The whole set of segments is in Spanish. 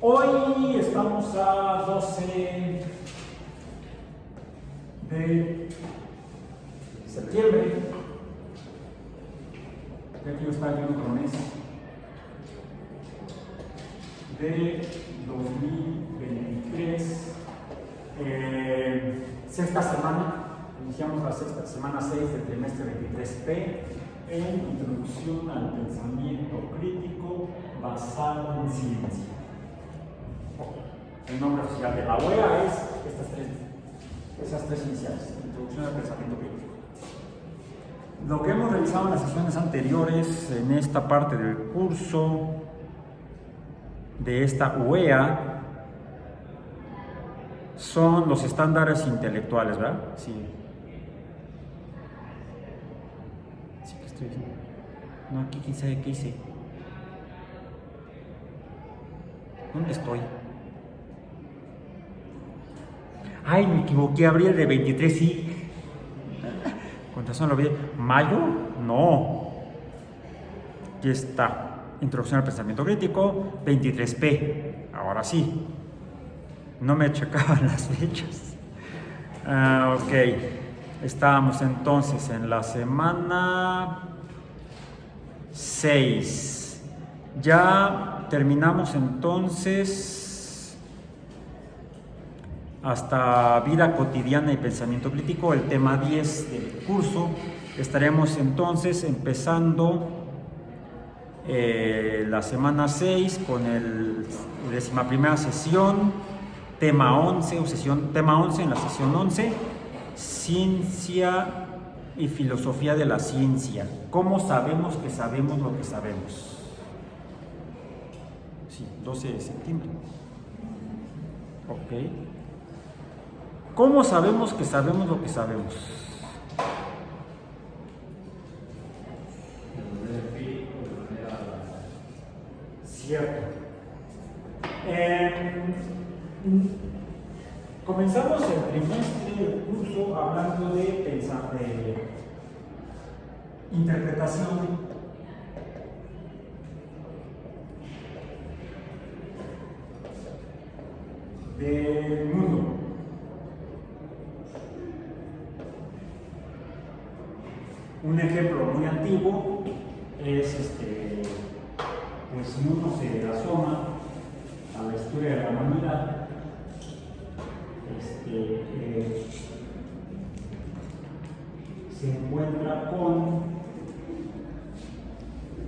Hoy estamos a 12 de septiembre. Ya que está el otro mes de 2023. Sexta semana. Iniciamos la sexta semana 6 del trimestre 23P en Introducción al Pensamiento Crítico basado en Ciencia. El nombre oficial de la OEA es esas tres iniciales: Introducción al Pensamiento Crítico. Lo que hemos revisado en las sesiones anteriores, en esta parte del curso de esta OEA, son los estándares intelectuales, ¿verdad? Sí. Sí, ¿qué estoy diciendo? No, aquí quién sabe qué hice. ¿Dónde estoy? Ay, me equivoqué, abrí el de 23, sí. Con razón lo vi. ¿Mayo? No. Aquí está. Introducción al Pensamiento Crítico, 23P. Ahora sí. No me checaban las fechas. Ok. Estábamos entonces en la semana 6. Ya terminamos entonces hasta vida cotidiana y pensamiento crítico, el tema 10 del curso. Estaremos entonces empezando la semana 6 con el 11ª sesión, tema 11 o tema 11 en la sesión 11, ciencia y filosofía de la ciencia. ¿Cómo sabemos que sabemos lo que sabemos? Sí, 12 de septiembre. Ok. ¿Cómo sabemos que sabemos lo que sabemos? Cierto. Comenzamos el trimestre del curso hablando de pensar, de interpretación del mundo. Un ejemplo muy antiguo es pues si uno se asoma a la historia de la humanidad, se encuentra con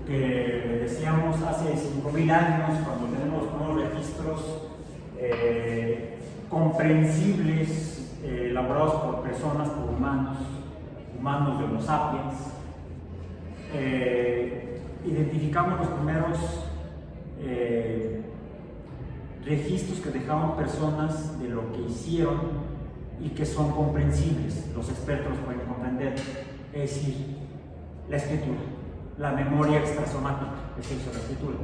que decíamos hace 5.000 años, cuando tenemos unos registros comprensibles elaborados por personas, por humanos de Homo sapiens, identificamos los primeros registros que dejaban personas de lo que hicieron y que son comprensibles, los expertos los pueden comprender, es decir, la escritura, la memoria extrasomática, es eso, la escritura.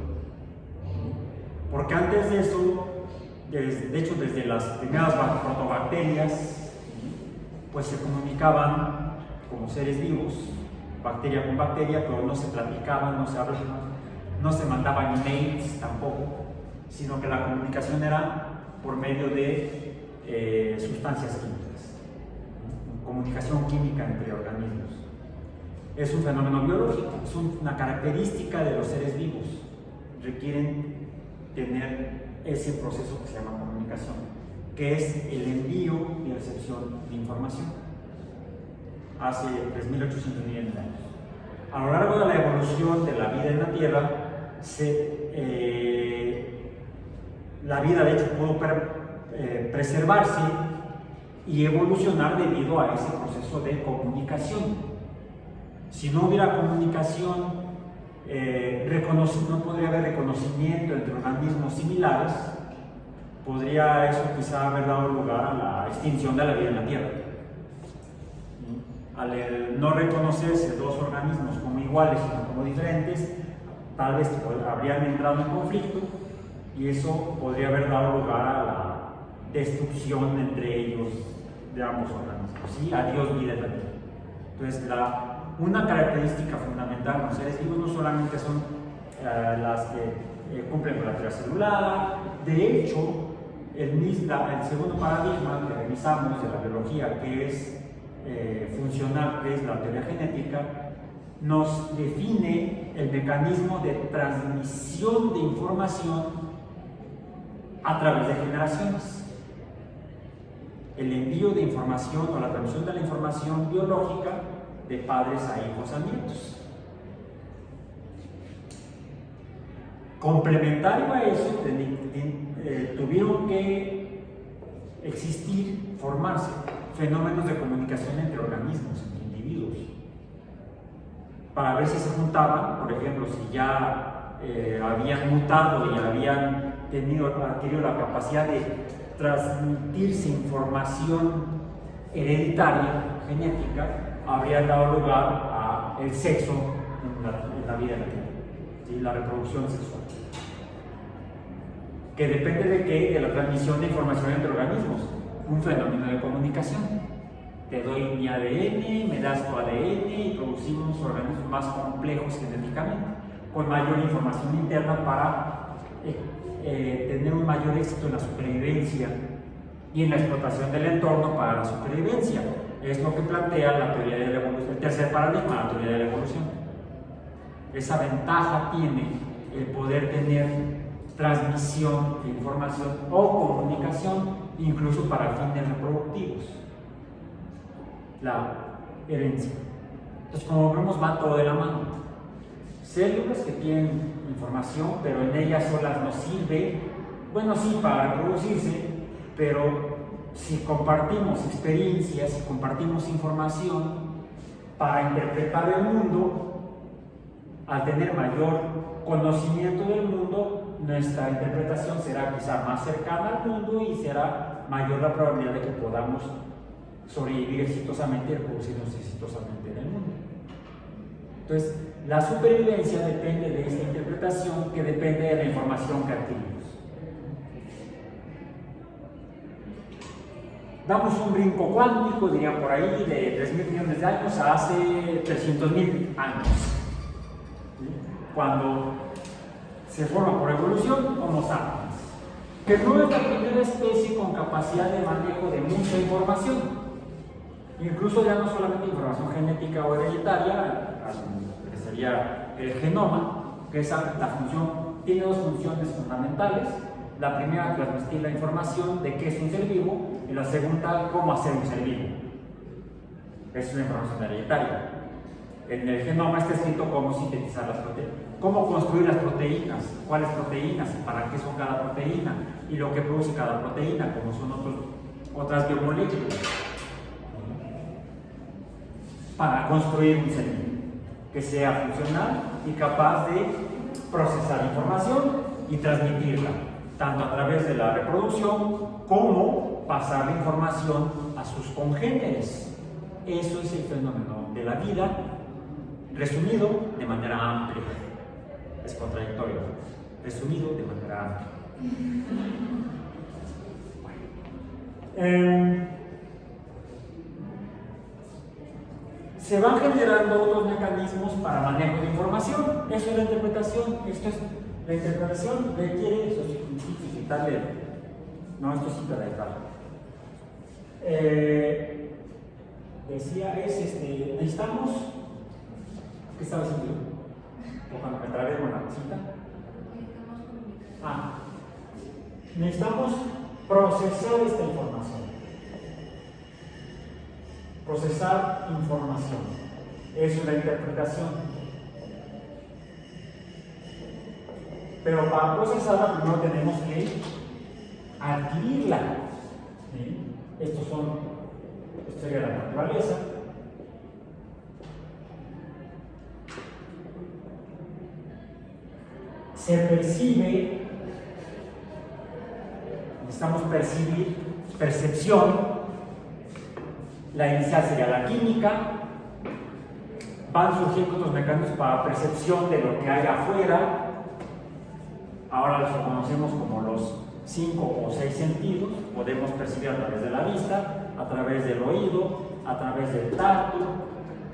Porque antes de eso, de hecho desde las primeras protobacterias, pues se comunicaban como seres vivos, bacteria con bacteria, pero no se platicaban, no se hablaban, no se mandaban emails tampoco, sino que la comunicación era por medio de sustancias químicas, comunicación química entre organismos. Es un fenómeno biológico, es una característica de los seres vivos, requieren tener ese proceso que se llama comunicación, que es el envío y recepción de información. Hace 3.800 millones de años. A lo largo de la evolución de la vida en la Tierra, la vida de hecho pudo preservarse y evolucionar debido a ese proceso de comunicación. Si no hubiera comunicación, no podría haber reconocimiento entre organismos similares, podría eso quizá haber dado lugar a la extinción de la vida en la Tierra. Al no reconocerse dos organismos como iguales sino como diferentes, tal vez habrían entrado en conflicto y eso podría haber dado lugar a la destrucción entre ellos de ambos organismos, ¿sí? Adiós vida en la Tierra. Entonces, una característica fundamental de los seres vivos no solamente son las que cumplen con la teoría celular, De hecho, el segundo paradigma que revisamos de la biología, que es funcional, que es la teoría genética, nos define el mecanismo de transmisión de información a través de generaciones. El envío de información o la transmisión de la información biológica de padres a hijos a nietos. Complementario a eso, tuvieron que existir, formarse fenómenos de comunicación entre organismos, entre individuos, para ver si se juntaban, por ejemplo, si ya habían mutado y habían adquirido la capacidad de transmitirse información hereditaria, genética, habría dado lugar al sexo en la vida de la Tierra, ¿sí? La reproducción sexual. Que depende de qué, de la transmisión de información entre organismos, un fenómeno de comunicación. Te doy mi ADN, me das tu ADN y producimos organismos más complejos genéticamente, con mayor información interna para tener un mayor éxito en la supervivencia y en la explotación del entorno para la supervivencia. Es lo que plantea la teoría de la evolución, el tercer paradigma, la teoría de la evolución. Esa ventaja tiene el poder tener transmisión de información o comunicación, incluso para fines reproductivos. La herencia. Entonces, como vemos, va todo de la mano. Células que tienen información, pero en ellas solas no sirve, bueno, sí, para reproducirse, pero si compartimos experiencias, si compartimos información para interpretar el mundo, al tener mayor conocimiento del mundo, nuestra interpretación será quizá más cercana al mundo y será mayor la probabilidad de que podamos sobrevivir exitosamente y reproducirnos exitosamente en el mundo. Entonces, la supervivencia depende de esta interpretación, que depende de la información que adquirimos. Damos un brinco cuántico, diría por ahí, de 3.000 millones de años a hace 300.000 años. ¿Sí? Cuando se forma por evolución Homo sapiens, que no es la primera especie con capacidad de manejo de mucha información, incluso ya no solamente información genética o hereditaria, que sería el genoma, que esa, la función, tiene dos funciones fundamentales. La primera, transmitir la información de qué es un ser vivo, y la segunda, cómo hacer un ser vivo. Es una información hereditaria. En el genoma está escrito cómo sintetizar las proteínas, cómo construir las proteínas, cuáles proteínas, para qué son cada proteína y lo que produce cada proteína, como son otras biomoléculas, para construir un ser vivo que sea funcional y capaz de procesar información y transmitirla, tanto a través de la reproducción como pasar la información a sus congéneres. Eso es el fenómeno de la vida, resumido de manera amplia. Es contradictorio. Resumido de manera amplia. Se van generando otros mecanismos para manejo de información. Eso es la interpretación. Esto es la interpretación. Requiere eso, quitarle. No, esto sí para dejarlo. Decía, necesitamos. ¿Qué estaba haciendo yo? Cuando me trabé con la cita. Necesitamos procesar esta información. Procesar información. Eso es la interpretación. Pero para procesarla primero tenemos que adquirirla. ¿Sí? Esto sería la naturaleza. Se percibe, necesitamos percibir, percepción. La inicial sería la química. Van surgiendo otros mecanismos para percepción de lo que hay afuera. Ahora los conocemos como los 5 o 6 sentidos. Podemos percibir a través de la vista, a través del oído, a través del tacto,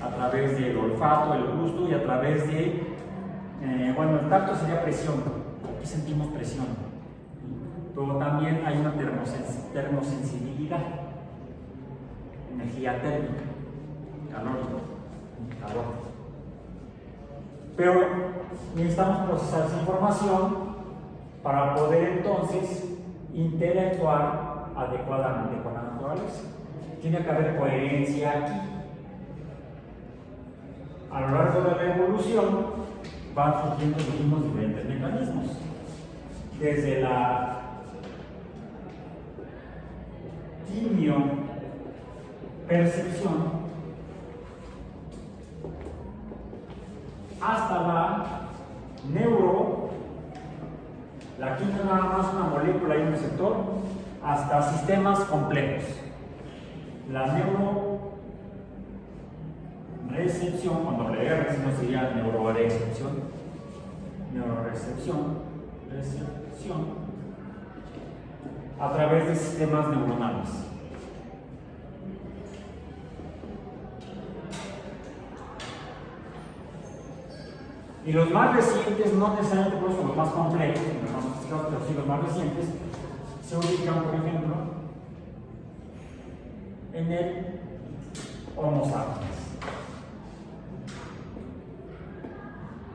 a través del olfato, el gusto y a través de... el tacto sería presión. Aquí sentimos presión. pero también hay una termosensibilidad, energía térmica, calor. Pero necesitamos procesar esa información para poder entonces interactuar adecuadamente con la naturaleza. Tiene que haber coherencia aquí. A lo largo de la evolución van surgiendo los mismos diferentes mecanismos. Desde la quimiopercepción hasta la la quimio nada más una molécula y un receptor, hasta sistemas complejos. La neurorecepción, cuando le R, si no sería neurorecepción, a través de sistemas neuronales. Y los más recientes, no necesariamente por eso los más complejos, los más sofisticados, pero sí los más recientes, se ubican, por ejemplo, en el Homo sapiens.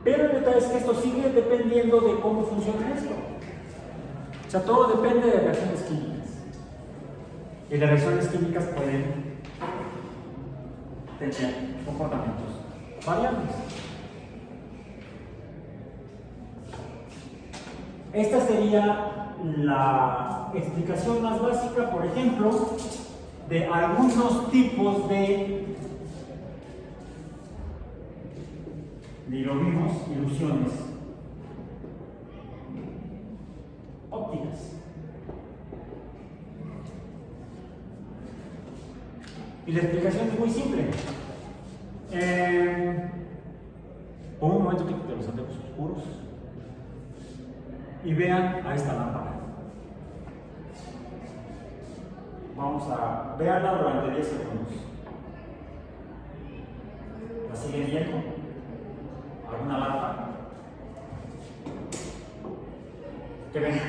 Pero el detalle es que esto sigue dependiendo de cómo funciona esto. O sea, todo depende de reacciones químicas. Y las reacciones químicas pueden tener comportamientos variables. Esta sería la explicación más básica, por ejemplo, de algunos tipos de lo vimos, ilusiones ópticas. Y la explicación es muy simple. Por un momento quítate los anteojos oscuros y vean a esta lámpara. Vamos a verla durante 10 segundos. ¿La siguen viendo? ¿Alguna lámpara? ¿Qué ven?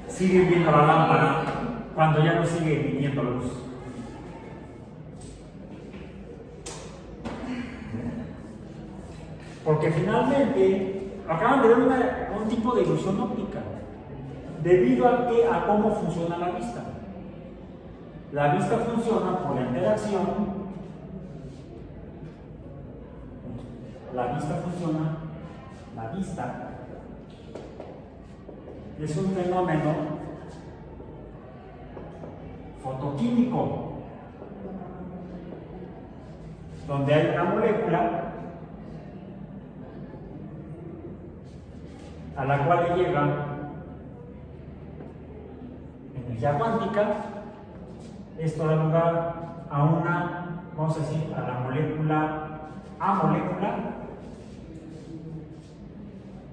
Siguen viendo la lámpara cuando ya no sigue viniendo luz. Porque finalmente acaban de ver un tipo de ilusión óptica, debido a cómo funciona la vista. La vista funciona por la interacción. La vista es un fenómeno fotoquímico, donde hay una molécula a la cual le llega energía cuántica. Esto da lugar a una, vamos a decir, a la molécula A molécula.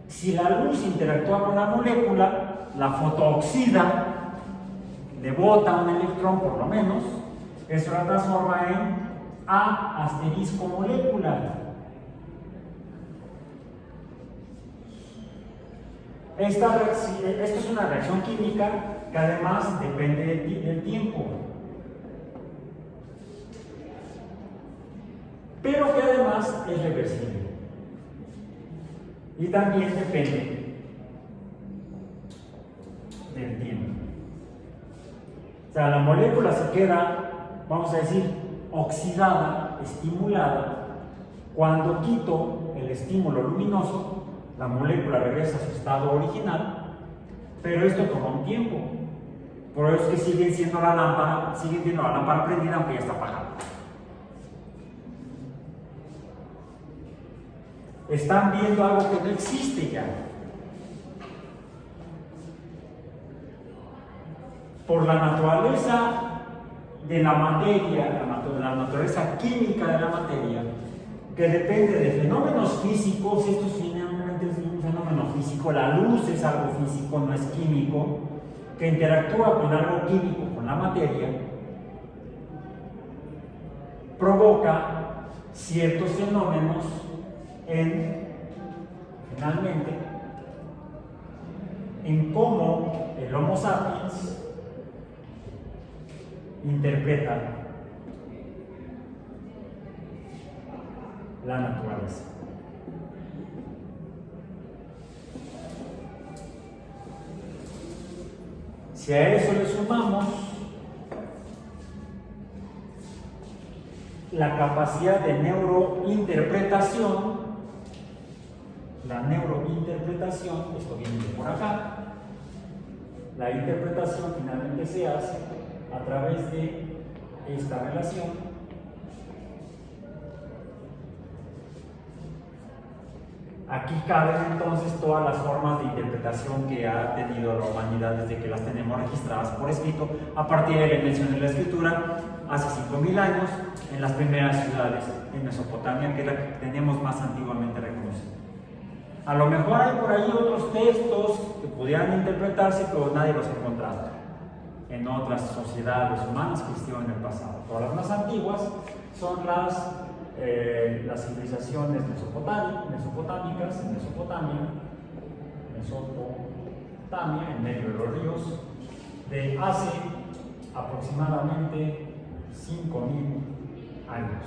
Si la luz interactúa con la molécula, la fotooxida, le bota un electrón por lo menos, eso la transforma en A asterisco molécula. Esto es una reacción química que además depende del tiempo, pero que además es reversible. Y también depende del tiempo. O sea, la molécula se queda, vamos a decir, oxidada, estimulada. Cuando quito el estímulo luminoso, la molécula regresa a su estado original, pero esto toma un tiempo. Por eso es que siguen viendo la lámpara prendida aunque ya está apagada. Están viendo algo que no existe ya. Por la naturaleza de la materia, la naturaleza química de la materia, que depende de fenómenos físicos. Esto finalmente es un fenómeno físico. La luz es algo físico, no es químico, que interactúa con algo químico, con la materia, provoca ciertos fenómenos finalmente en cómo el Homo sapiens interpreta la naturaleza. Si a eso le sumamos la capacidad de neurointerpretación, esto viene de por acá, la interpretación finalmente se hace a través de esta relación Aquí caben entonces todas las formas de interpretación que ha tenido la humanidad desde que las tenemos registradas por escrito, a partir de la invención de la escritura hace 5.000 años en las primeras ciudades en Mesopotamia, que es la que tenemos más antiguamente reconocida. A lo mejor hay por ahí otros textos que pudieran interpretarse, pero nadie los ha encontrado en otras sociedades humanas que existieron en el pasado. Todas las más antiguas son las civilizaciones mesopotámicas, en Mesopotamia, en medio de los ríos, de hace aproximadamente 5.000 años.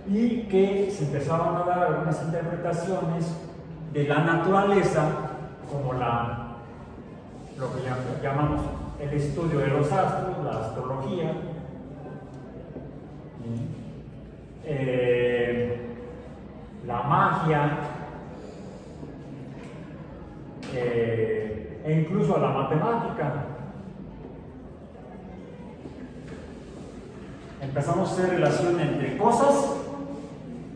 Y que se empezaron a dar algunas interpretaciones de la naturaleza, como lo que llamamos el estudio de los astros, la astrología, la magia, e incluso la matemática. Empezamos a hacer relación entre cosas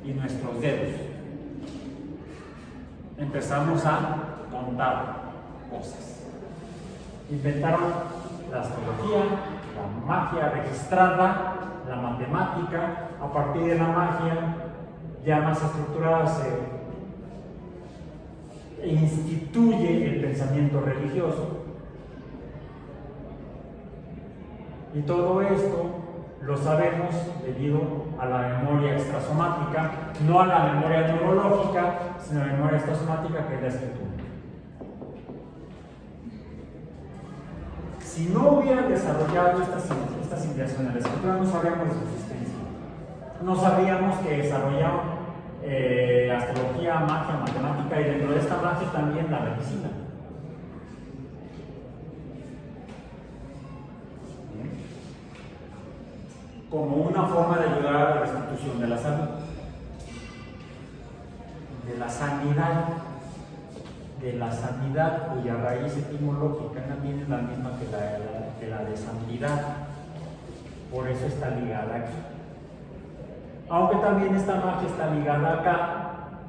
y nuestros dedos. Empezamos a contar cosas. Inventaron la astrología, la magia registrada, la matemática. A partir de la magia ya más estructurada se instituye el pensamiento religioso, y todo esto lo sabemos debido a la memoria extrasomática, no a la memoria neurológica, sino a la memoria extrasomática, que es la escritura. Si no hubieran desarrollado estas civilizaciones, la escritura, no sabríamos de su existencia. No sabríamos que desarrollaron astrología, magia, matemática, y dentro de esta magia también la medicina. Como una forma de ayudar a la restitución de la salud, de la sanidad, cuya raíz etimológica también es la misma que la de sanidad. Por eso está ligada aquí. Aunque también esta magia está ligada acá,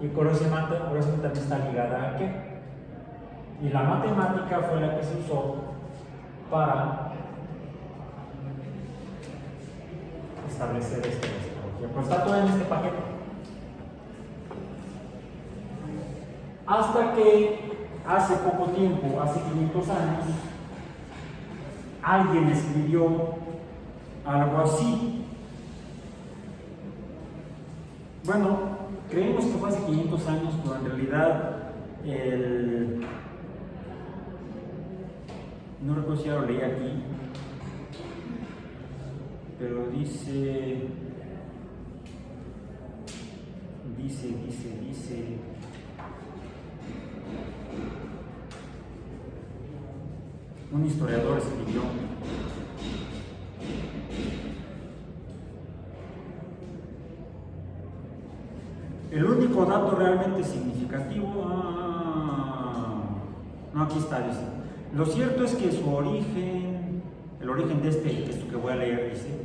y curiosamente también está ligada aquí. Y la matemática fue la que se usó para establecer esta astrología. Pues está todo en este paquete. Hasta que hace poco tiempo, hace 500 años, alguien escribió algo así. Bueno, creemos que fue hace 500 años, pero en realidad no recuerdo si ya lo leí aquí, pero dice un historiador escribió: el único dato realmente significativo, no, aquí está, dice: lo cierto es que el origen de este texto que voy a leer, dice,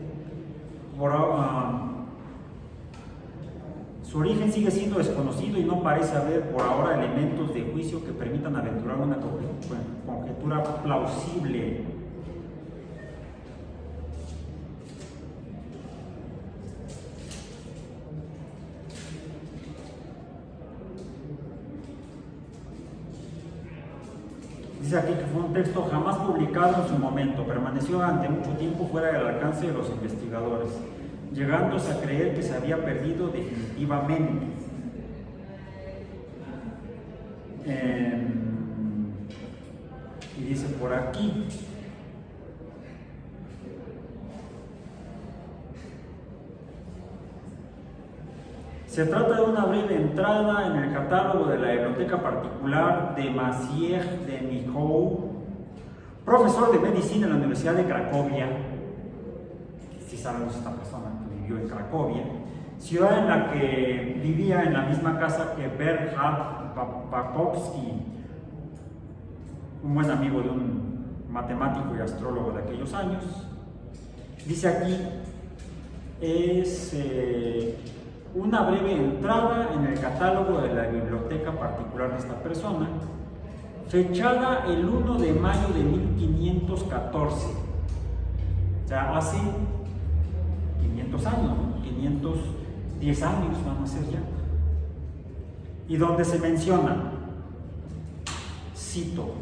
su origen sigue siendo desconocido y no parece haber por ahora elementos de juicio que permitan aventurar una conjetura plausible. Dice aquí que fue un texto jamás publicado en su momento, permaneció durante mucho tiempo fuera del alcance de los investigadores, llegándose a creer que se había perdido definitivamente. Y dice por aquí, se trata de una breve entrada en el catálogo de la biblioteca particular de Maciej de Michał, profesor de medicina en la Universidad de Cracovia. Si sabemos esta persona que vivió en Cracovia, ciudad en la que vivía en la misma casa que Bernhard Bakowski, un buen amigo de un matemático y astrólogo de aquellos años. Dice aquí, es una breve entrada en el catálogo de la biblioteca particular de esta persona, fechada el 1 de mayo de 1514, o sea, hace 500 años, ¿no? 510 años van a ser ya, y donde se menciona, cito,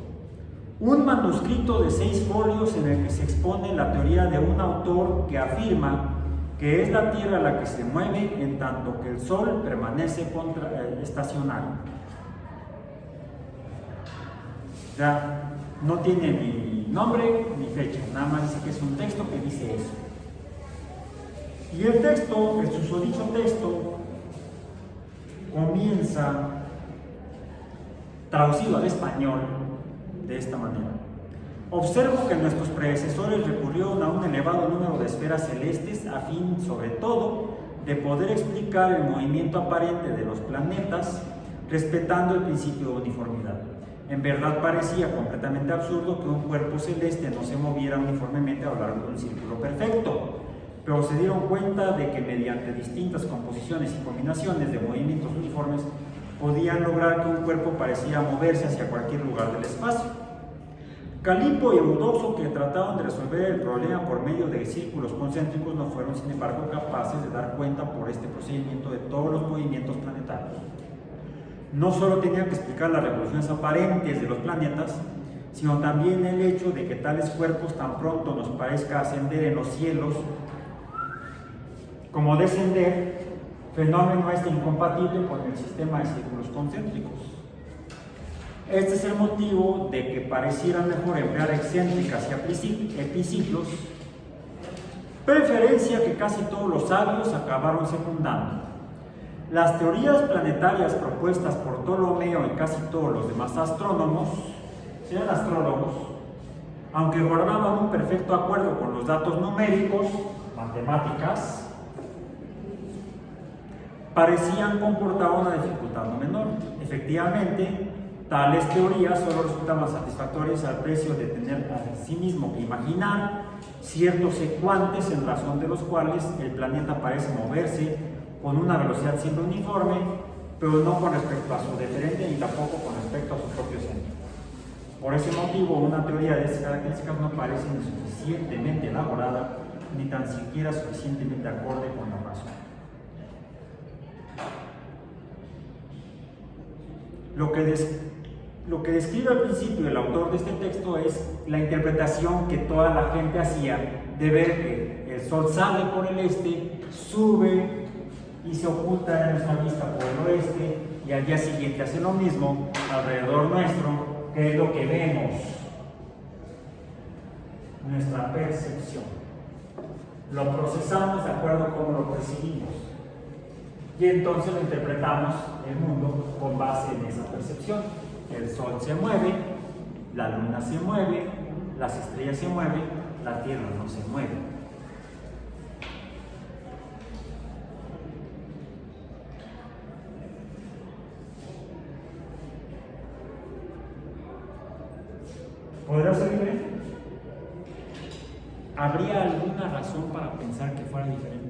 un manuscrito de 6 folios en el que se expone la teoría de un autor que afirma que es la Tierra la que se mueve en tanto que el Sol permanece estacionario. Ya no tiene ni nombre ni fecha, nada más dice que es un texto que dice eso. Y el texto, el susodicho texto, comienza traducido al español de esta manera. Observo que nuestros predecesores recurrieron a un elevado número de esferas celestes a fin, sobre todo, de poder explicar el movimiento aparente de los planetas respetando el principio de uniformidad. En verdad parecía completamente absurdo que un cuerpo celeste no se moviera uniformemente a lo largo de un círculo perfecto, pero se dieron cuenta de que mediante distintas composiciones y combinaciones de movimientos uniformes podían lograr que un cuerpo pareciera moverse hacia cualquier lugar del espacio. Calipo y Eudoxo, que trataron de resolver el problema por medio de círculos concéntricos, no fueron sin embargo capaces de dar cuenta por este procedimiento de todos los movimientos planetarios. No solo tenían que explicar las revoluciones aparentes de los planetas, sino también el hecho de que tales cuerpos tan pronto nos parezca ascender en los cielos como descender, fenómeno este incompatible con el sistema de círculos concéntricos. Este es el motivo de que pareciera mejor emplear excéntricas y epiciclos, preferencia que casi todos los sabios acabaron secundando. Las teorías planetarias propuestas por Ptolomeo y casi todos los demás astrónomos, sean astrólogos, aunque guardaban un perfecto acuerdo con los datos numéricos, matemáticas, parecían comportar una dificultad no menor. Efectivamente, tales teorías solo resultaban satisfactorias al precio de tener a sí mismo que imaginar ciertos secuantes en razón de los cuales el planeta parece moverse con una velocidad siempre uniforme, pero no con respecto a su deferente ni tampoco con respecto a su propio centro. Por ese motivo, una teoría de esas características no parece ni suficientemente elaborada ni tan siquiera suficientemente acorde con la razón. Lo que describe al principio el autor de este texto es la interpretación que toda la gente hacía de ver que el Sol sale por el este, sube y se oculta en nuestra vista por el oeste, y al día siguiente hace lo mismo alrededor nuestro, que es lo que vemos, nuestra percepción. Lo procesamos de acuerdo a cómo lo percibimos, y entonces lo interpretamos el mundo con base en esa percepción. El Sol se mueve, la Luna se mueve, las estrellas se mueven, la Tierra no se mueve. ¿Podría ser diferente? ¿Habría alguna razón para pensar que fuera diferente?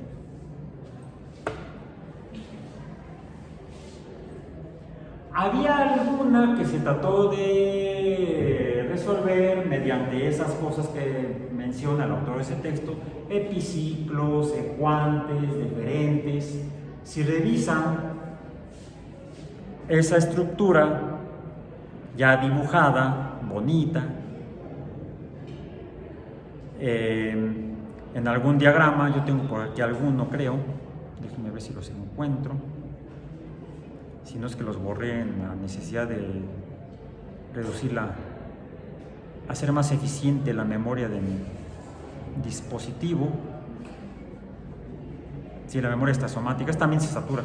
Había alguna que se trató de resolver mediante esas cosas que menciona el autor de ese texto, epiciclos, secuantes, deferentes. Si revisan esa estructura ya dibujada, bonita, en algún diagrama, yo tengo por aquí alguno, creo, déjenme ver si los encuentro, si no es que los borré en la necesidad de hacer más eficiente la memoria de mi dispositivo. Si la memoria está somática, también se satura.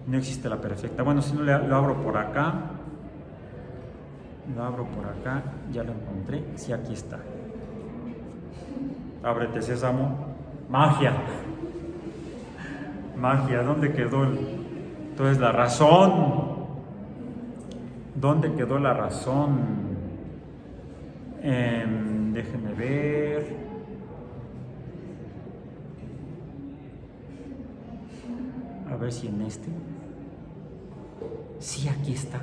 No existe la perfecta. Bueno, si no lo abro por acá. Lo abro por acá. Ya lo encontré. Sí, aquí está. Ábrete, sésamo. Magia. Magia. ¿Dónde quedó entonces la razón? ¿Dónde quedó la razón? Déjenme ver. A ver si en este. Sí, aquí está.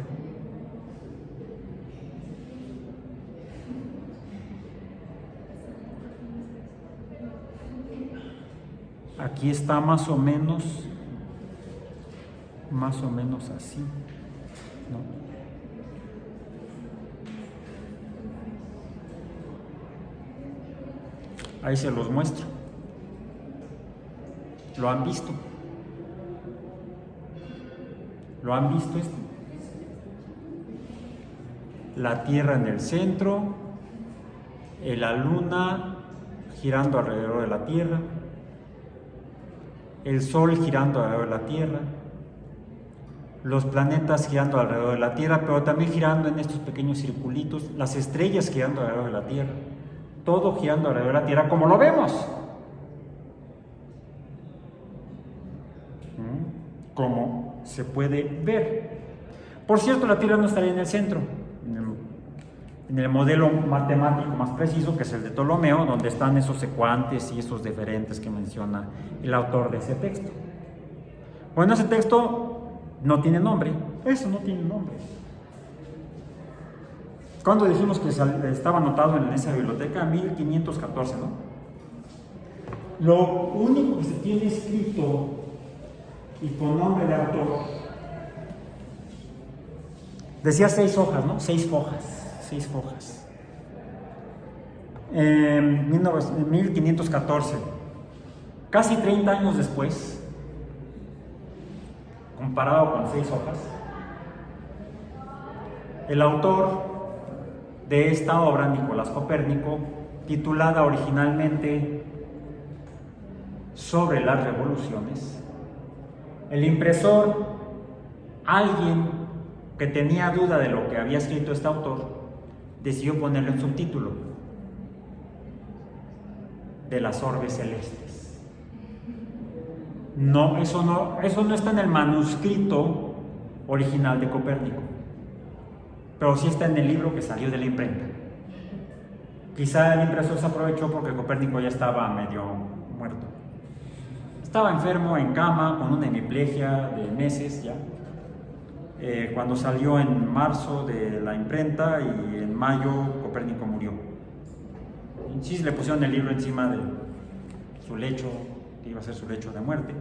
Aquí está más o menos así, ¿no? Ahí se los muestro. ¿Lo han visto? ¿Lo han visto esto? La Tierra en el centro, la Luna girando alrededor de la Tierra, el Sol girando alrededor de la Tierra, los planetas girando alrededor de la Tierra, pero también girando en estos pequeños circulitos, las estrellas girando alrededor de la Tierra, todo girando alrededor de la Tierra como lo vemos. Como se puede ver. Por cierto, la Tierra no estaría en el centro. En el modelo matemático más preciso, que es el de Ptolomeo, donde están esos secuantes y esos deferentes que menciona el autor de ese texto. Bueno, ese texto no tiene nombre. Eso no tiene nombre. ¿Cuándo dijimos que estaba anotado en esa biblioteca? 1514, ¿no? Lo único que se tiene escrito y con nombre de autor, decía 6 hojas, ¿no? 6 fojas. 6 fojas. 1514, casi 30 años después, comparado con 6 hojas, el autor de esta obra, Nicolás Copérnico, titulada originalmente Sobre las revoluciones, el impresor, alguien que tenía duda de lo que había escrito este autor, decidió ponerle un subtítulo: de las orbes celestes. No, eso no está en el manuscrito original de Copérnico, pero sí está en el libro que salió de la imprenta. Quizá el impresor se aprovechó porque Copérnico ya estaba medio muerto. Estaba enfermo, en cama, con una hemiplegia de meses ya. Cuando salió en marzo de la imprenta, y en mayo Copérnico murió. Y sí, le pusieron el libro encima de su lecho, que iba a ser su lecho de muerte,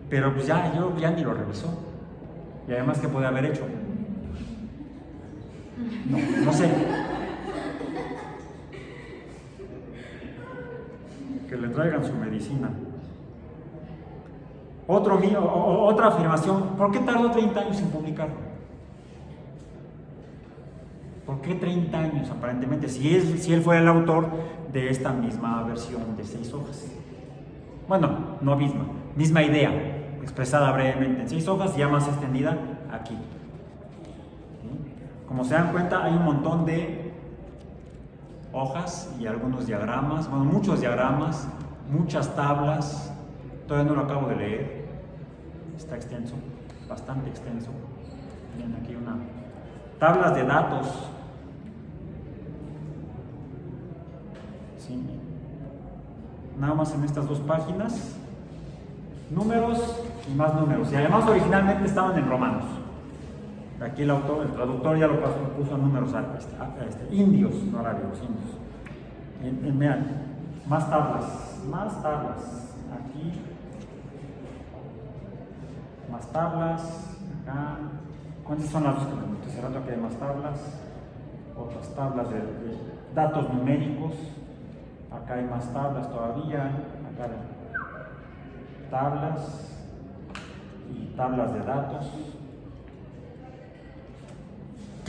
pero pues ya ni lo revisó. Y además, ¿qué puede haber hecho? No sé. Que le traigan su medicina. Otra afirmación: ¿por qué tardó 30 años en publicarlo? ¿Por qué 30 años aparentemente? Si él fue el autor de esta misma versión de 6 hojas. Bueno, no misma idea, expresada brevemente en 6 hojas, ya más extendida aquí. Como se dan cuenta, hay un montón de hojas y algunos diagramas, bueno, muchos diagramas, muchas tablas. Todavía no lo acabo de leer. Está extenso, bastante extenso. Miren aquí tablas de datos. Sí. Nada más en estas 2 páginas. Números y más números. Y además originalmente estaban en romanos. Aquí el traductor ya lo puso en números indios, no árabes, indios. Vean, más tablas. Aquí. Más tablas, acá. ¿Cuántas son las 2 que les mostré hace rato? Aquí hay más tablas. Otras tablas de datos numéricos. Acá hay más tablas todavía. Acá hay tablas y tablas de datos.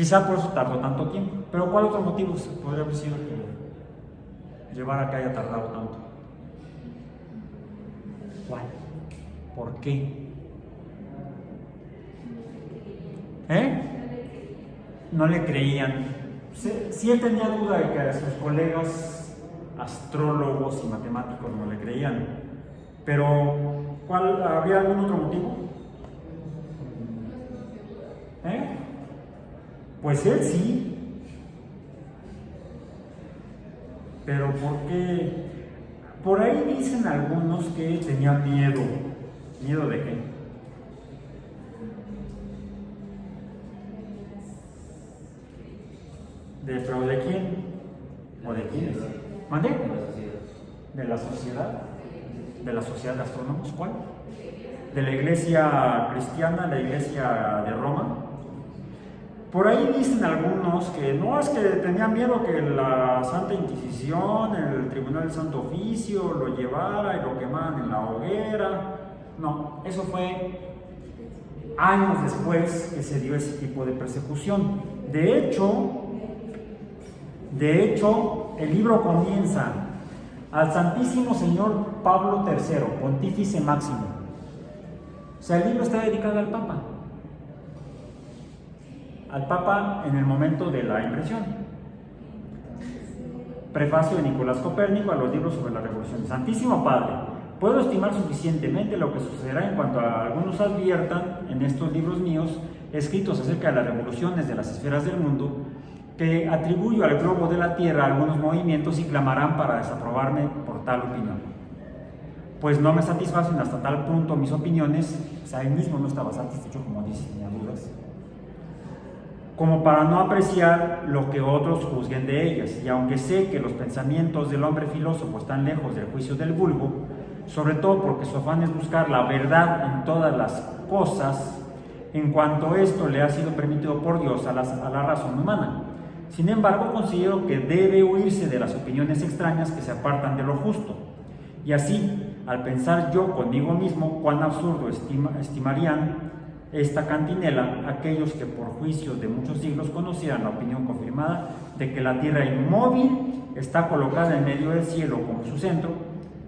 Quizá por eso tardó tanto tiempo. Pero ¿cuál otro motivo podría haber sido que llevara a que haya tardado tanto? ¿Cuál? ¿Por qué? No le creían. Sí él tenía duda de que a sus colegas astrólogos y matemáticos no le creían. Pero, ¿habría algún otro motivo? Pues él sí. Pero ¿por qué? Por ahí dicen algunos que tenía miedo. ¿Miedo de qué? ¿Pero de quién? ¿O de quiénes? ¿Mande? De la sociedad. ¿De la sociedad de astrónomos? ¿Cuál? ¿De la iglesia cristiana, la iglesia de Roma? Por ahí dicen algunos que no, es que tenían miedo que la Santa Inquisición, el Tribunal del Santo Oficio, lo llevara y lo quemaran en la hoguera. No, eso fue años después que se dio ese tipo de persecución. De hecho, el libro comienza: al Santísimo Señor Pablo III, Pontífice Máximo. O sea, el libro está dedicado al Papa. Al Papa en el momento de la impresión. Prefacio de Nicolás Copérnico a los libros sobre la Revolución. Santísimo Padre, puedo estimar suficientemente lo que sucederá en cuanto a algunos adviertan en estos libros míos, escritos acerca de las revoluciones de las esferas del mundo, que atribuyo al globo de la Tierra algunos movimientos y clamarán para desaprobarme por tal opinión. Pues no me satisfacen hasta tal punto mis opiniones, o sea, él mismo no estaba satisfecho, como dice, tenía dudas, como para no apreciar lo que otros juzguen de ellas, y aunque sé que los pensamientos del hombre filósofo están lejos del juicio del vulgo, sobre todo porque su afán es buscar la verdad en todas las cosas, en cuanto esto le ha sido permitido por Dios a la razón humana. Sin embargo, considero que debe huirse de las opiniones extrañas que se apartan de lo justo, y así, al pensar yo conmigo mismo cuán absurdo estimarían esta cantinela aquellos que por juicios de muchos siglos conocieran la opinión confirmada de que la tierra inmóvil está colocada en medio del cielo como su centro,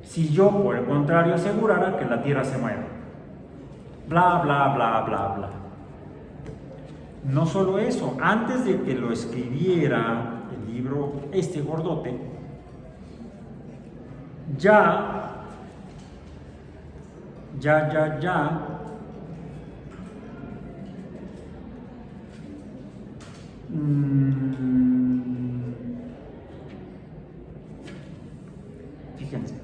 si yo por el contrario asegurara que la tierra se mueve. Bla, bla, bla, bla, bla. No solo eso, antes de que lo escribiera el libro gordote, ya fíjense,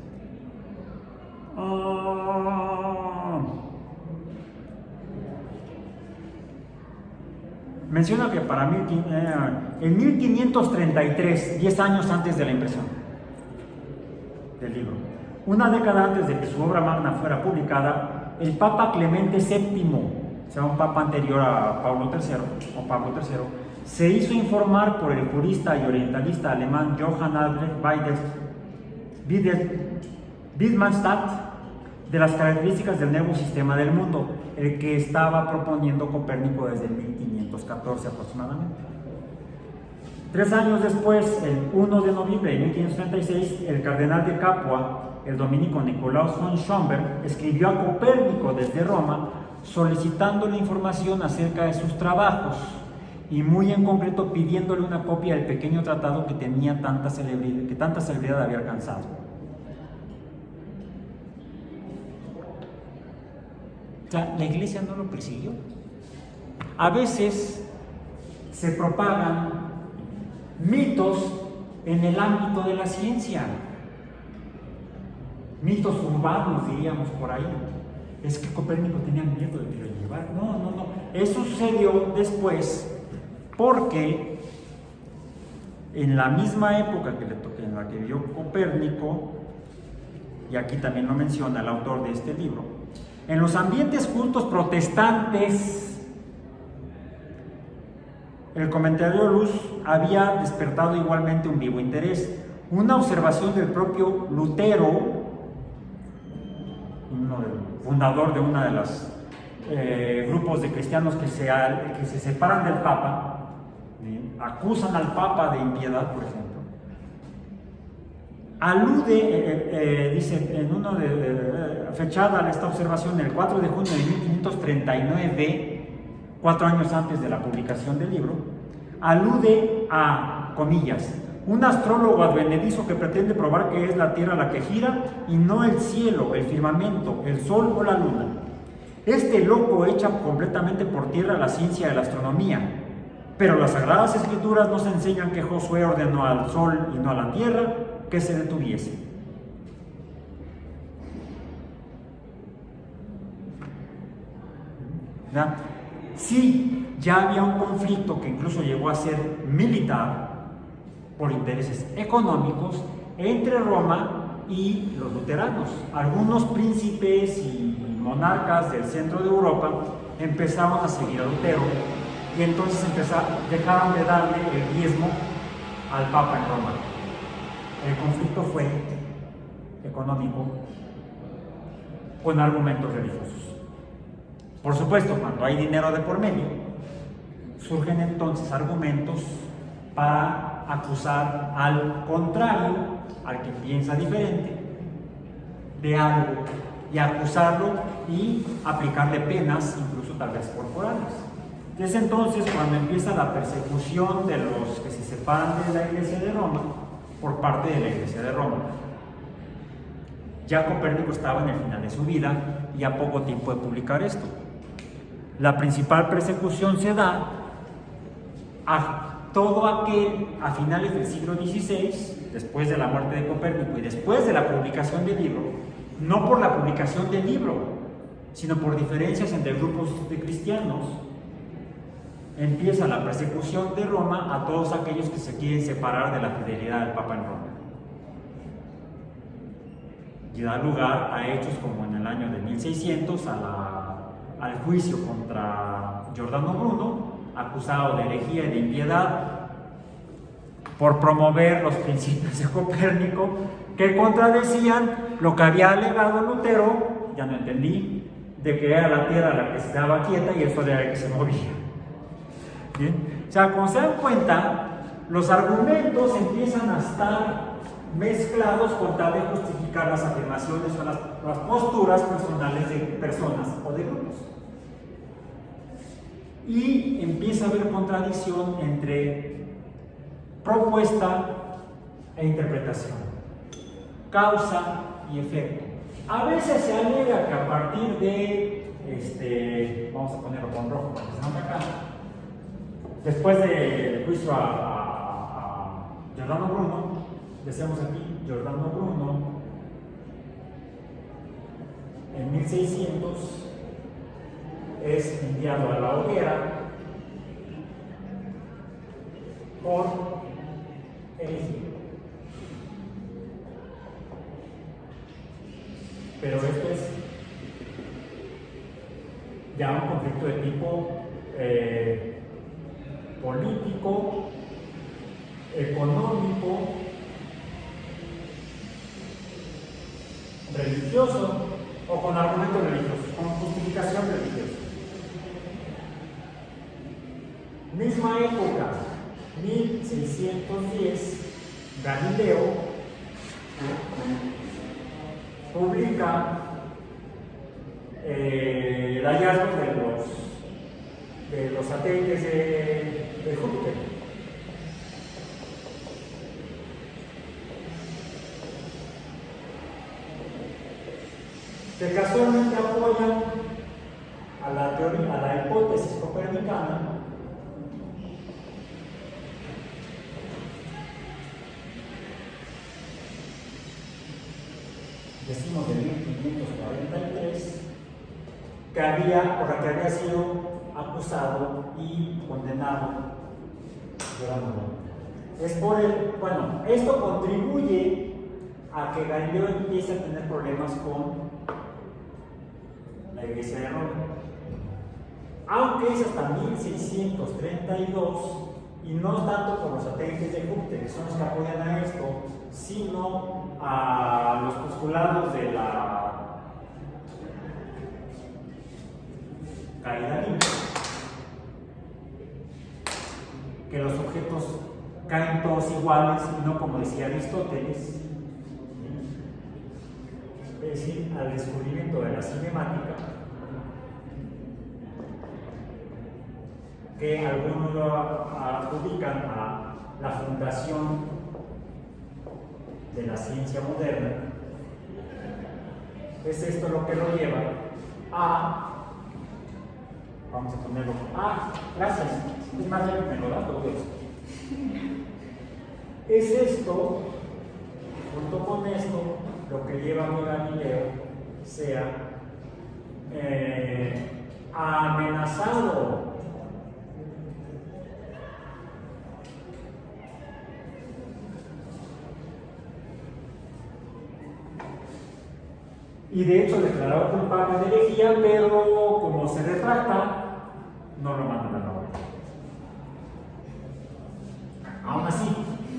menciona que para en 1533, 10 años antes de la impresión del libro, una década antes de que su obra magna fuera publicada, el Papa Clemente VII, o sea, un papa anterior a Pablo III, se hizo informar por el jurista y orientalista alemán Johann Albrecht Wittgenstein de las características del nuevo sistema del mundo, el que estaba proponiendo Copérnico desde 1514 aproximadamente. 3 años después, el 1 de noviembre de 1536, el cardenal de Capua, el dominico Nicolaus von Schomberg, escribió a Copérnico desde Roma solicitándole información acerca de sus trabajos y muy en concreto pidiéndole una copia del pequeño tratado que tenía tanta celebridad había alcanzado. O sea, la iglesia no lo persiguió. A veces se propagan mitos en el ámbito de la ciencia, mitos urbanos, diríamos por ahí. Es que Copérnico tenía miedo de que lo llevara. No. Eso sucedió después porque en la misma época en la que vivió Copérnico, y aquí también lo menciona el autor de este libro, en los ambientes cultos protestantes, el comentario Luz había despertado igualmente un vivo interés. Una observación del propio Lutero, fundador de uno de los grupos de cristianos que se separan del Papa, Acusan al Papa de impiedad, por ejemplo. Alude, dice, en uno fechada esta observación el 4 de junio de 1539, 4 años antes de la publicación del libro, alude a, comillas, un astrólogo advenedizo que pretende probar que es la Tierra la que gira y no el cielo, el firmamento, el sol o la luna. Este loco echa completamente por tierra la ciencia de la astronomía, pero las Sagradas Escrituras nos enseñan que Josué ordenó al sol y no a la tierra que se detuviese. ¿Verdad? Sí, ya había un conflicto que incluso llegó a ser militar por intereses económicos entre Roma y los luteranos. Algunos príncipes y monarcas del centro de Europa empezaron a seguir a Lutero y entonces dejaron de darle el diezmo al Papa en Roma. El conflicto fue económico con argumentos religiosos. Por supuesto, cuando hay dinero de por medio, surgen entonces argumentos para acusar al contrario, al que piensa diferente, de algo, y acusarlo y aplicarle penas, incluso tal vez corporales. Desde entonces, cuando empieza la persecución de los que se separan de la Iglesia de Roma, por parte de la Iglesia de Roma. Ya Copérnico estaba en el final de su vida y a poco tiempo de publicar esto. La principal persecución se da a todo aquel a finales del siglo XVI, después de la muerte de Copérnico y después de la publicación del libro, no por la publicación del libro, sino por diferencias entre grupos de cristianos. Empieza la persecución de Roma a todos aquellos que se quieren separar de la fidelidad del Papa en Roma. Y da lugar a hechos como en el año de 1600 al juicio contra Giordano Bruno, acusado de herejía y de impiedad por promover los principios de Copérnico que contradecían lo que había alegado Lutero, ya no entendí, de que era la tierra la que se daba quieta y el sol era el que se movía. ¿Bien? O sea, como se dan cuenta, los argumentos empiezan a estar mezclados con tal de justificar las afirmaciones o las posturas personales de personas o de grupos. Y empieza a haber contradicción entre propuesta e interpretación, causa y efecto. A veces se alega que a partir de, vamos a ponerlo con rojo para que se note acá, después del juicio a Giordano Bruno, decíamos aquí, Giordano Bruno, en 1600 es enviado a la hoguera por herejía. Pero esto es ya un conflicto de tipo político, económico, religioso o con argumentos religiosos, con justificación religiosa. Misma época, 1610, Galileo publica el hallazgo de los satélites de Júpiter. Que casualmente apoyan a la teoría, a la hipótesis copernicana decimos de 1543 por la que había sido acusado y condenado Giordano Bruno. Es por bueno, esto contribuye a que Galileo empiece a tener problemas con la Iglesia de Roma, aunque es hasta 1632 y no tanto por los satélites de Júpiter, que son los que apoyan a esto, sino a los postulados de la caída libre, que los objetos caen todos iguales y no como decía Aristóteles, es decir, al descubrimiento de la cinemática, que algunos lo adjudican a la fundación de la ciencia moderna. Es esto lo que lo lleva a, vamos a ponerlo, gracias, es más bien me lo da todo esto. Es esto, junto con esto, lo que lleva a que Galileo sea amenazado. Y de hecho declarado culpable de herejía, pero como se retracta, no lo mandan a la horca. Aún así,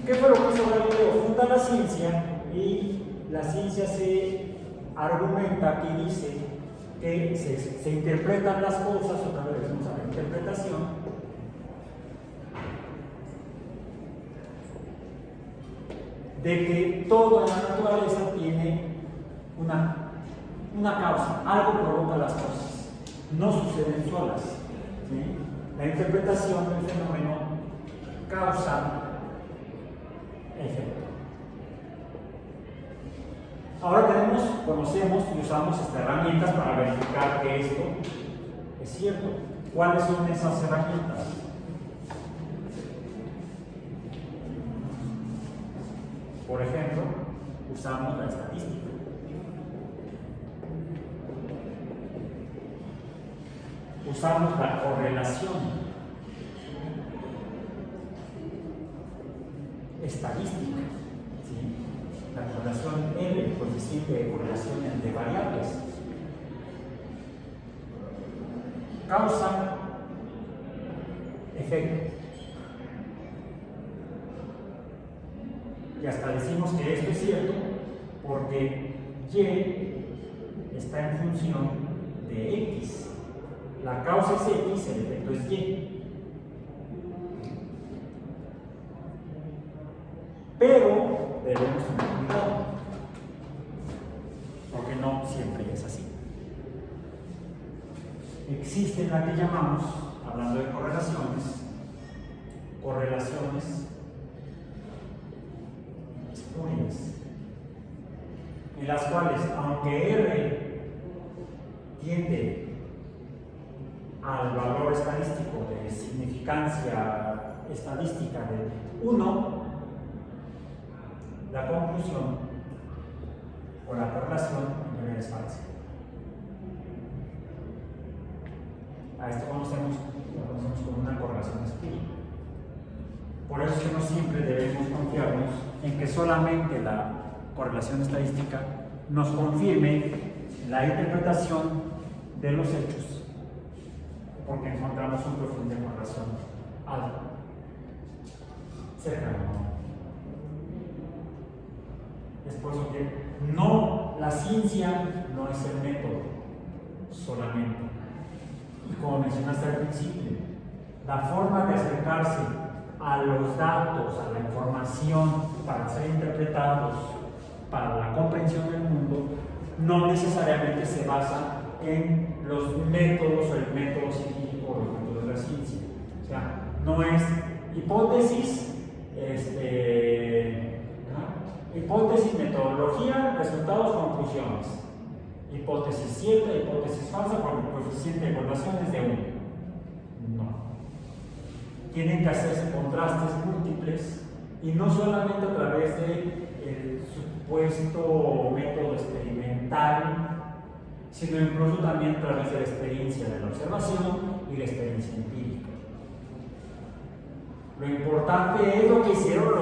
¿qué fue lo que hizo Galileo? Funda la ciencia y la ciencia se argumenta y dice que se interpretan las cosas, otra vez vamos a la interpretación, de que toda la naturaleza tiene una causa, algo provoca las cosas, no suceden solas. ¿Sí? La interpretación del fenómeno causa-efecto. Ahora conocemos y usamos estas herramientas para verificar que esto es cierto. ¿Cuáles son esas herramientas? Por ejemplo, usamos la estadística. Usamos la correlación estadística, ¿sí? La correlación L, el coeficiente de correlación entre variables. Causa, efecto. Y hasta decimos que esto es cierto porque Y está en función de X. La causa es X, el efecto es Y. Pero debemos tener cuidado, porque no siempre es así. Existen la que llamamos, hablando de correlaciones espurias, en las cuales, aunque R tiende al valor estadístico de significancia estadística de 1, la conclusión o la correlación en realidad es falsa. A esto lo conocemos como una correlación espúrea. Por eso es que no siempre debemos confiarnos en que solamente la correlación estadística nos confirme la interpretación de los hechos, porque encontramos un perfil de correlación alto, cercano. Es por eso que la ciencia no es el método solamente. Y como mencionaste al principio, la forma de acercarse a los datos, a la información para ser interpretados, para la comprensión del mundo, no necesariamente se basa en los métodos o el método científico o el método de la ciencia. O sea, no es hipótesis, hipótesis, metodología, resultados, conclusiones. Hipótesis cierta, hipótesis falsa, porque el coeficiente de correlación es de 1. No. Tienen que hacerse contrastes múltiples y no solamente a través del supuesto método experimental, sino incluso también a través de la experiencia de la observación y la experiencia empírica. Lo importante es lo que hicieron a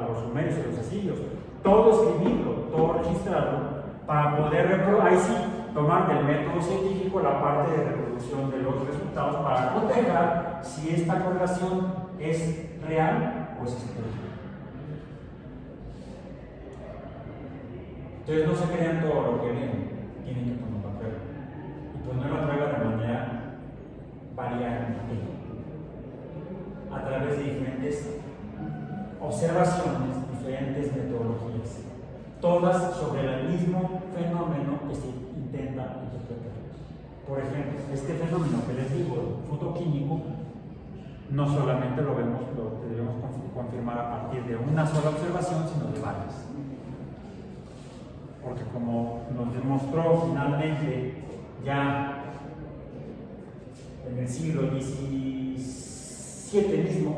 los sumerios y los asirios, todo escribirlo, todo registrarlo, para poder ahí sí tomar del método científico la parte de reproducción de los resultados para cotejar si esta correlación es real o es espúrea. Entonces no se crean todo lo que ven, tienen que ponerlo a prueba y ponerlo a prueba de manera variada a diferentes observaciones, diferentes metodologías, todas sobre el mismo fenómeno que se intenta interpretar. Por ejemplo, este fenómeno que les digo, fotoquímico, no solamente lo debemos confirmar a partir de una sola observación, sino de varias. Porque como nos demostró finalmente ya en el siglo XVII mismo,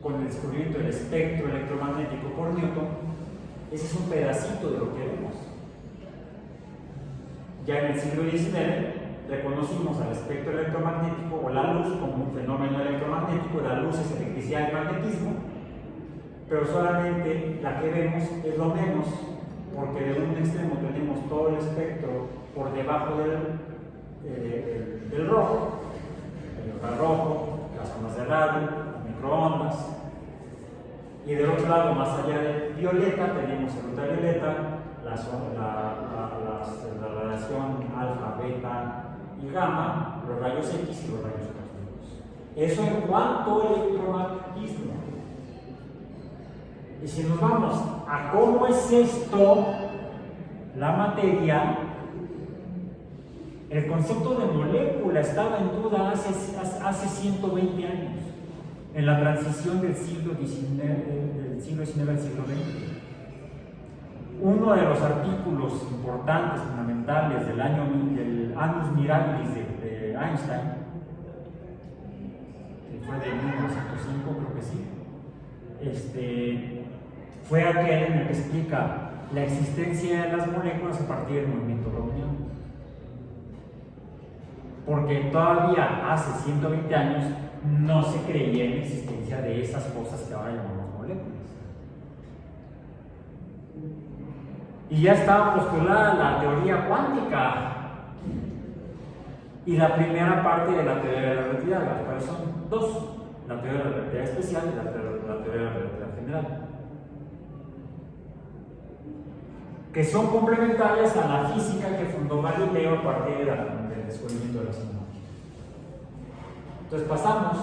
con el descubrimiento del espectro electromagnético por Newton, ese es un pedacito de lo que vemos. Ya en el siglo XIX reconocimos al espectro electromagnético o la luz como un fenómeno electromagnético. La luz es electricidad y magnetismo, pero solamente la que vemos es lo menos, porque de un extremo tenemos todo el espectro por debajo del rojo, el infrarrojo, las ondas de radio, las microondas, y del otro lado, más allá del violeta, tenemos el ultravioleta, la radiación alfa, beta y gamma, los rayos X y los rayos cósmicos. Eso en cuanto al electromagnetismo. Y si nos vamos a cómo es esto, la materia, el concepto de molécula estaba en duda hace 120 años, en la transición del siglo XIX al siglo XX. Uno de los artículos importantes, fundamentales del Annus Mirabilis de Einstein, que fue de 1905, creo que sí, fue aquel en el que explica la existencia de las moléculas a partir del movimiento browniano. Porque todavía hace 120 años no se creía en la existencia de esas cosas que ahora llamamos moléculas. Y ya estaba postulada la teoría cuántica y la primera parte de la teoría de la relatividad, las cuales son dos: la teoría de la relatividad especial y la teoría de la relatividad general, que son complementarias a la física que fundó Galileo a partir del descubrimiento de la semántica. Entonces pasamos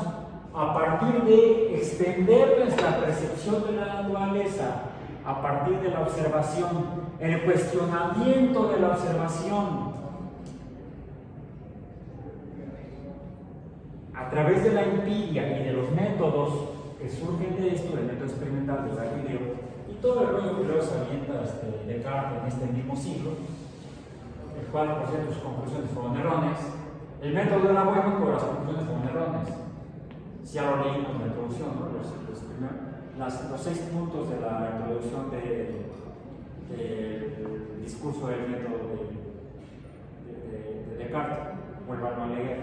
a partir de extender nuestra percepción de la naturaleza a partir de la observación, el cuestionamiento de la observación, a través de la empiria y de los métodos que surgen de esto, el método experimental de Galileo y todo el rollo que luego se avienta Descartes en este mismo siglo, el cual, por cierto, sus conclusiones fueron erróneas. El método era bueno, pero las conclusiones fueron erróneas. Si ya lo leímos en la introducción, ¿no? Los 6 puntos de la introducción del discurso del método de Descartes, vuelvan a leer.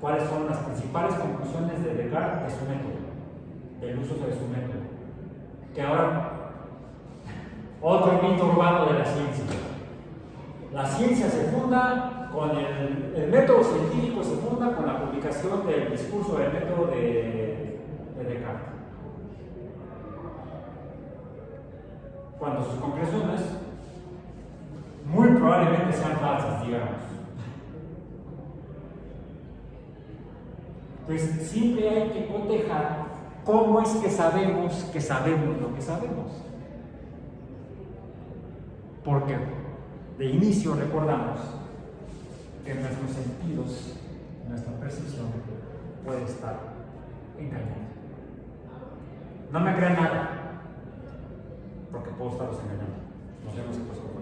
¿Cuáles son las principales conclusiones de Descartes de su método, del uso de su método? Que ahora, otro mito urbano de la ciencia. La ciencia se funda con el método científico, se funda con la publicación del discurso del método de Descartes, cuando sus conclusiones muy probablemente sean falsas, digamos. Entonces, siempre hay que cotejar cómo es que sabemos lo que sabemos. Porque de inicio recordamos que nuestros sentidos, nuestra percepción puede estar engañada. No me crean nada, porque puedo estaros engañando. Nos vemos en próximo.